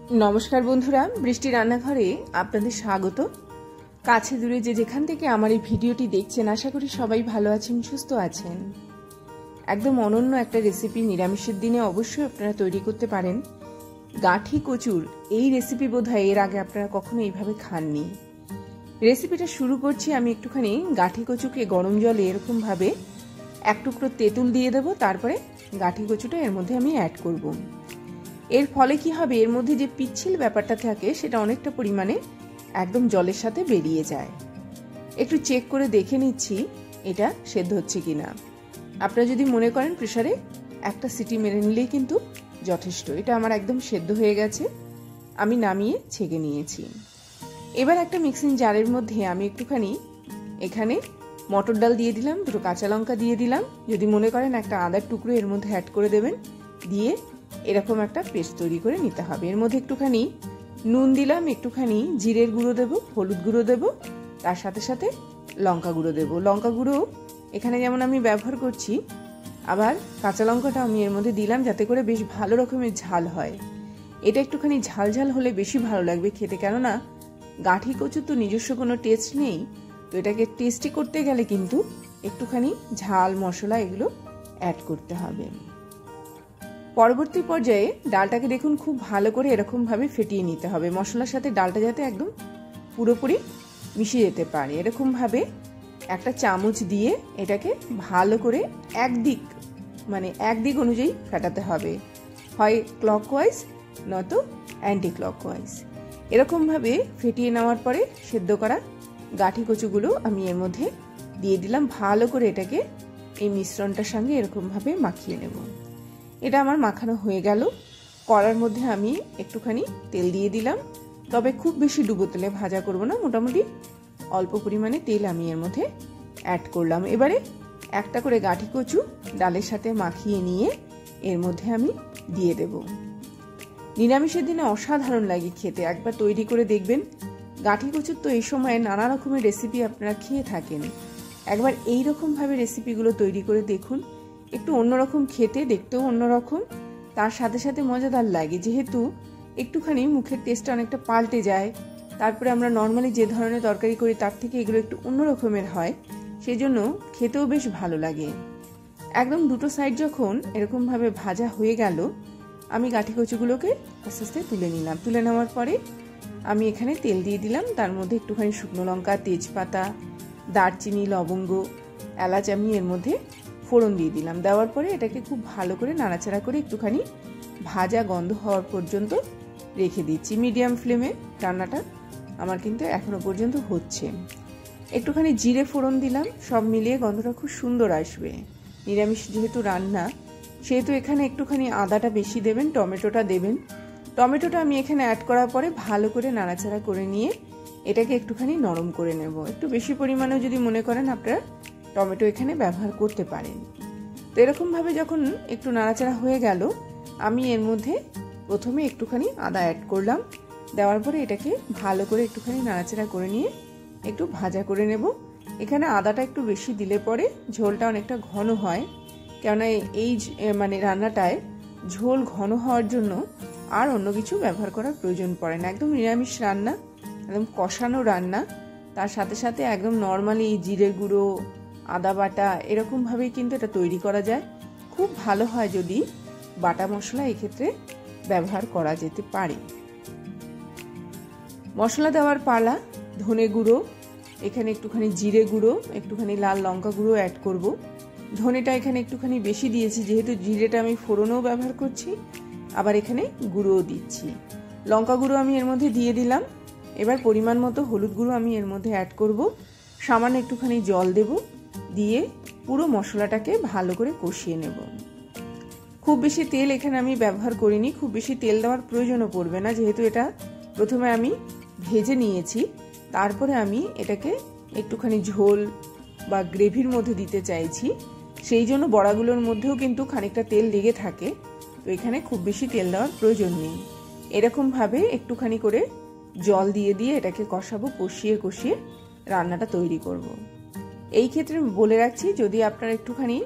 नमस्कार बंधुरा बृष्टि रान्नाघरे आपनादेर स्वागत। काछे दूरे जे जेखान थेके आमार एई भिडियोटी देखछेन आशा करी सबाई भालो आछेन सुस्थ आछेन। एकदम अनन्य एकटा रेसिपि निरामिषेर दिने अवश्यई आपनारा तैरी करते पारेन। गाठी कचुर एई रेसिपि बोधहय एर आगे आपनारा कखनो एइभाবে खानনি। रेसिपिटा शुरू करछि। आमि एकटुखानि गाठी कचुके गरम जले एरकम भावे एक टुकरो तेঁতুল दिए देब। तारपरे गाठी कचुटा एर मध्ये आमि अ্যাড करब। एर फले कि हबे एर मধ্যে যে পিচ্ছিল ব্যাপারটা থাকে সেটা অনেকটা পরিমাণে একদম জলের সাথে বেরিয়ে যায়। একটু চেক করে দেখে নিচ্ছি এটা সেদ্ধ হচ্ছে কিনা। আপনারা যদি মনে করেন প্রেসারে একটা সিটি মেরে নিলেই কিন্তু যথেষ্ট। এটা আমার একদম সেদ্ধ হয়ে গেছে। আমি নামিয়ে ছেঁকে নিয়েছি। এবার একটা মিক্সিং জারের মধ্যে আমি একটুখানি এখানে মটর ডাল দিয়ে দিলাম, দুটো কাঁচা লঙ্কা দিয়ে দিলাম। যদি মনে করেন একটা আদার টুকরো এর মধ্যে অ্যাড করে দেবেন। দিয়ে এরকম একটা পেস্ট তৈরি করে নিতে হবে। এর মধ্যে একটুখানি নুন দিলাম, একটুখানি জিরের গুঁড়ো দেব, হলুদ গুঁড়ো দেব, তার সাথে সাথে লঙ্কা গুঁড়ো দেব। লঙ্কা গুঁড়ো এখানে যেমন আমি ব্যবহার করছি, আবার কাঁচা লঙ্কাটা আমি এর মধ্যে দিলাম যাতে করে বেশ ভালো রকমের ঝাল হয়। এটা একটুখানি ঝাল ঝাল হলে বেশি ভালো লাগবে খেতে, কেননা গাঠি কচুর তো নিজস্ব কোনো টেস্ট নেই। তো এটাকে টেস্টি করতে গেলে কিন্তু একটুখানি ঝাল মশলা এগুলো অ্যাড করতে হবে। পরবর্তী পর্যায়ে ডালটাকে দেখুন খুব ভালো করে এরকম ভাবে ফেটিয়ে নিতে হবে। মশলার সাথে ডালটা যাতে একদম পুরোপুরি মিশে যেতে পারে এরকম ভাবে একটা চামচ দিয়ে এটাকে ভালো করে একদিক অনুযায়ী ফেটাতে হবে, হয় ক্লকওয়াইজ নয়তো অ্যান্টি ক্লকওয়াইজ। এরকম ভাবে ফেটিয়ে নেওয়ার পরে সেদ্ধ করা গাঠি কচুগুলো আমি এর মধ্যে দিয়ে দিলাম। ভালো করে এটাকে এই মিশ্রণটার সঙ্গে এরকম ভাবে মাখিয়ে নেব। এটা আমার মাখানো হয়ে গেল। কড়ার মধ্যে আমি একটুখানি তেল দিয়ে দিলাম, তবে খুব বেশি ডুবো তেলে ভাজা করব না, মোটামুটি অল্প পরিমাণে তেল আমি এর মধ্যে অ্যাড করলাম। এবারে একটা করে গাঠি কচু ডালের সাথে মাখিয়ে নিয়ে এর মধ্যে আমি দিয়ে দেব। নিরামিষের দিনে অসাধারণ লাগে খেতে, একবার তৈরি করে দেখবেন। গাঠি কচুর তো এই সময় নানা রকমের রেসিপি আপনারা খেয়ে থাকেন, একবার এই রকম ভাবে রেসিপিগুলো তৈরি করে দেখুন। একটু অন্যরকম খেতে, দেখতেও অন্যরকম, তার সাথে সাথে মজাদার লাগে, যেহেতু একটুখানি মুখের টেস্টটা অনেকটা পাল্টে যায়। তারপরে আমরা নর্মালি যে ধরনের তরকারি করি তার থেকে এগুলো একটু অন্য রকমের হয়, সেই জন্য খেতেও বেশ ভালো লাগে। একদম দুটো সাইড যখন এরকমভাবে ভাজা হয়ে গেল, আমি গাঠি কচুগুলোকে আস্তে আস্তে তুলে নিলাম। তুলে নেওয়ার পরে আমি এখানে তেল দিয়ে দিলাম, তার মধ্যে একটুখানি শুকনো লঙ্কা, তেজপাতা, দারচিনি, লবঙ্গ, এলাচ আমি এর মধ্যে ফোড়ন দিয়ে দিলাম। দেওয়ার পরে এটাকে খুব ভালো করে নাড়াচাড়া করে একটুখানি ভাজা গন্ধ হওয়ার পর্যন্ত রেখে দিচ্ছি। মিডিয়াম ফ্লেমে রান্নাটা আমার কিন্তু এখনো পর্যন্ত হচ্ছে। একটুখানি জিরে ফোড়ন দিলাম, সব মিলিয়ে গন্ধটা খুব সুন্দর আসবে। নিরামিষ যেহেতু রান্না, সেহেতু এখানে একটুখানি আদাটা বেশি দেবেন, টমেটোটা দেবেন। টমেটোটা আমি এখানে অ্যাড করার পরে ভালো করে নাড়াচাড়া করে নিয়ে এটাকে একটুখানি নরম করে নেব। একটু বেশি পরিমাণেও যদি মনে করেন আপনারা টমেটো এখানে ব্যবহার করতে পারেন। তো এরকমভাবে যখন একটু নাড়াচাড়া হয়ে গেল, আমি এর মধ্যে প্রথমে একটুখানি আদা অ্যাড করলাম। দেওয়ার পরে এটাকে ভালো করে একটুখানি নাড়াচাড়া করে নিয়ে একটু ভাজা করে নেব। এখানে আদাটা একটু বেশি দিলে পরে ঝোলটা অনেকটা ঘন হয়, কেননা এই রান্নাটায় ঝোল ঘন হওয়ার জন্য আর অন্য কিছু ব্যবহার করার প্রয়োজন পড়ে না। একদম নিরামিষ রান্না, একদম কষানো রান্না, তার সাথে সাথে একদম নর্মালি জিরের গুঁড়ো, আদা বাটা এরকমভাবেই কিন্তু এটা তৈরি করা যায়। খুব ভালো হয় যদি বাটা মশলা এক্ষেত্রে ব্যবহার করা যেতে পারে। মশলা দেওয়ার পালা, ধনে গুঁড়ো, এখানে একটুখানি জিরে গুঁড়ো, একটুখানি লাল লঙ্কা গুঁড়ো অ্যাড করব। ধনেটা এখানে একটুখানি বেশি দিয়েছি, যেহেতু জিরেটা আমি ফোড়নেও ব্যবহার করছি, আবার এখানে গুঁড়োও দিচ্ছি। লঙ্কা গুঁড়ো আমি এর মধ্যে দিয়ে দিলাম। এবার পরিমাণ মতো হলুদ গুঁড়ো আমি এর মধ্যে অ্যাড করব। সামান্য একটুখানি জল দেব, দিয়ে পুরো মশলাটাকে ভালো করে কষিয়ে নেব। খুব বেশি তেল এখানে আমি ব্যবহার করিনি, খুব বেশি তেল দেওয়ার প্রয়োজনও পড়বে না, যেহেতু এটা প্রথমে আমি ভেজে নিয়েছি। তারপরে আমি এটাকে একটুখানি ঝোল বা গ্রেভির মধ্যে দিতে চাইছি, সেই জন্য বড়াগুলোর মধ্যেও কিন্তু খানিকটা তেল লেগে থাকে। তো এখানে খুব বেশি তেল দেওয়ার প্রয়োজন নেই। এরকমভাবে একটুখানি করে জল দিয়ে দিয়ে এটাকে কষাবো, কষিয়ে কষিয়ে রান্নাটা তৈরি করব। এই ক্ষেত্রে বলে রাখছি, যদি আপনারা একটুখানি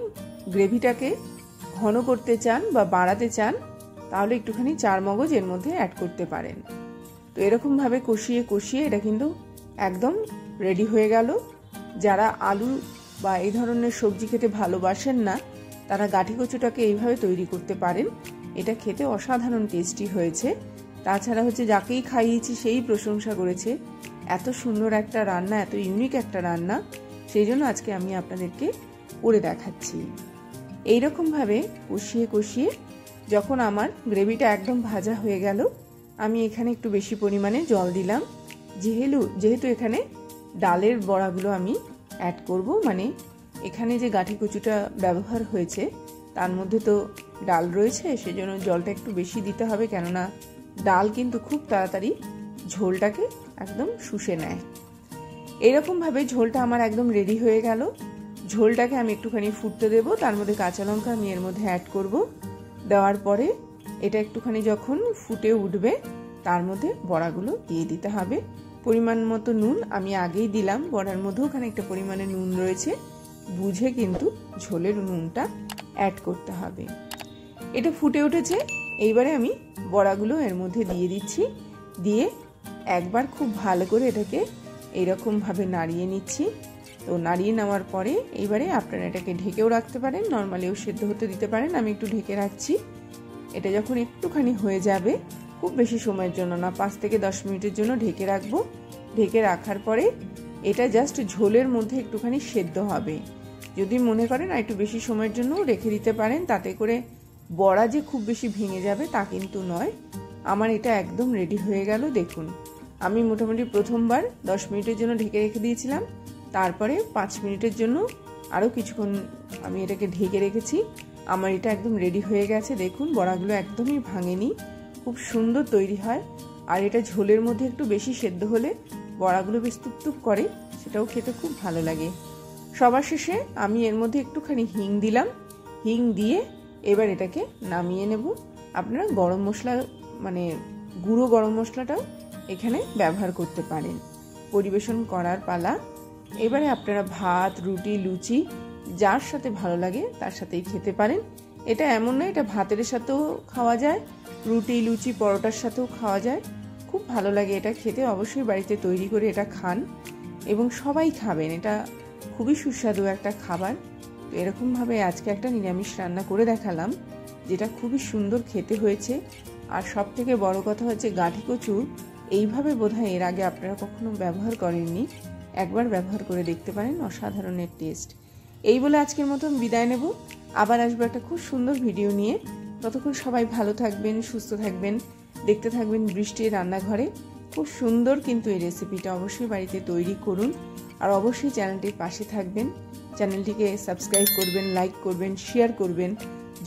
গ্রেভিটাকে ঘন করতে চান বা বাড়াতে চান, তাহলে একটুখানি চার মগজ এর মধ্যে অ্যাড করতে পারেন। তো এরকমভাবে কষিয়ে কষিয়ে এটা কিন্তু একদম রেডি হয়ে গেল। যারা আলু বা এই ধরনের সবজি খেতে ভালোবাসেন না তারা গাঠি কচুটাকে এইভাবে তৈরি করতে পারেন। এটা খেতে অসাধারণ টেস্টি হয়েছে। তাছাড়া হচ্ছে যাকেই খাইয়েছি সেই প্রশংসা করেছে, এত সুন্দর একটা রান্না, এত ইউনিক একটা রান্না, সেই জন্য আজকে আমি আপনাদেরকে করে দেখাচ্ছি। এইরকমভাবে কষিয়ে কষিয়ে যখন আমার গ্রেভিটা একদম ভাজা হয়ে গেল, আমি এখানে একটু বেশি পরিমাণে জল দিলাম। যেহেতু এখানে ডালের বড়াগুলো আমি অ্যাড করব, মানে এখানে যে গাঠি কচুটা ব্যবহার হয়েছে তার মধ্যে তো ডাল রয়েছে, সেজন্য জলটা একটু বেশি দিতে হবে, কেননা ডাল কিন্তু খুব তাড়াতাড়ি ঝোলটাকে একদম শুষে নেয়। এরকমভাবে ঝোলটা আমার একদম রেডি হয়ে গেল। ঝোলটাকে আমি একটুখানি ফুটতে দেব, তার মধ্যে কাঁচা লঙ্কা আমি এর মধ্যে অ্যাড করব। দেওয়ার পরে এটা একটুখানি যখন ফুটে উঠবে তার মধ্যে বড়াগুলো দিয়ে দিতে হবে। পরিমাণ মতো নুন আমি আগেই দিলাম, বড়ার মধ্যেও খানিকটা পরিমাণে নুন রয়েছে, বুঝে কিন্তু ঝোলের নুনটা অ্যাড করতে হবে। এটা ফুটে উঠেছে, এইবারে আমি বড়াগুলো এর মধ্যে দিয়ে দিচ্ছি। দিয়ে একবার খুব ভালো করে এটাকে এইরকমভাবে নাড়িয়ে নিচ্ছি। তো নাড়িয়ে নেওয়ার পরে এইবারে আপনারা এটাকে ঢেকেও রাখতে পারেন, নর্মালিও সেদ্ধ হতে দিতে পারেন। আমি একটু ঢেকে রাখছি। এটা যখন একটুখানি হয়ে যাবে, খুব বেশি সময়ের জন্য না, 5 থেকে 10 মিনিটের জন্য ঢেকে রাখবো। ঢেকে রাখার পরে এটা জাস্ট ঝোলের মধ্যে একটুখানি সেদ্ধ হবে। যদি মনে করেন আর একটু বেশি সময়ের জন্য রেখে দিতে পারেন, তাতে করে বড়া যে খুব বেশি ভেঙে যাবে তা কিন্তু নয়। আমার এটা একদম রেডি হয়ে গেল। দেখুন, আমি মোটামুটি প্রথমবার 10 মিনিটের জন্য ঢেকে রেখে দিয়েছিলাম, তারপরে 5 মিনিটের জন্য আরও কিছুক্ষণ আমি এটাকে ঢেকে রেখেছি। আমার এটা একদম রেডি হয়ে গেছে। দেখুন, বড়াগুলো একদমই ভাঙেনি, খুব সুন্দর তৈরি হয়। আর এটা ঝোলের মধ্যে একটু বেশি সেদ্ধ হলে বড়াগুলো বেশ টুকটুক করে, সেটাও খেতে খুব ভালো লাগে। সবার শেষে আমি এর মধ্যে একটুখানি হিং দিলাম। হিং দিয়ে এবার এটাকে নামিয়ে নেব। আপনারা গরম মশলা, মানে গুঁড়ো গরম মশলাটাও এখানে ব্যবহার করতে পারেন। পরিবেশন করার পালা। এবারে আপনারা ভাত, রুটি, লুচি যার সাথে ভালো লাগে তার সাথেই খেতে পারেন। এটা এমন নয়, এটা ভাতের সাথেও খাওয়া যায়, রুটি, লুচি, পরোটার সাথেও খাওয়া যায়, খুব ভালো লাগে এটা খেতে। অবশ্যই বাড়িতে তৈরি করে এটা খান এবং সবাই খাবেন, এটা খুবই সুস্বাদু একটা খাবার। তো এরকমভাবে আজকে একটা নিরামিষ রান্না করে দেখালাম, যেটা খুবই সুন্দর খেতে হয়েছে। আর সব থেকে বড় কথা হচ্ছে গাঠি কচু এইভাবে বোধহয় এর আগে আপনারা কখনো ব্যবহার করেননি, একবার ব্যবহার করে দেখতে পারেন, অসাধারণের টেস্ট। এই বলে আজকের মতন বিদায় নেব। আবার আসবো একটা খুব সুন্দর ভিডিও নিয়ে। ততক্ষণ সবাই ভালো থাকবেন, সুস্থ থাকবেন, দেখতে থাকবেন বৃষ্টির রান্নাঘরে। খুব সুন্দর কিন্তু এই রেসিপিটা অবশ্যই বাড়িতে তৈরি করুন। আর অবশ্যই চ্যানেলটির পাশে থাকবেন, চ্যানেলটিকে সাবস্ক্রাইব করবেন, লাইক করবেন, শেয়ার করবেন।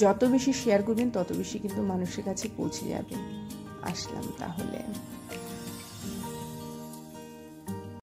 যত বেশি শেয়ার করবেন তত বেশি কিন্তু মানুষের কাছে পৌঁছে যাবে। আসলাম তাহলে।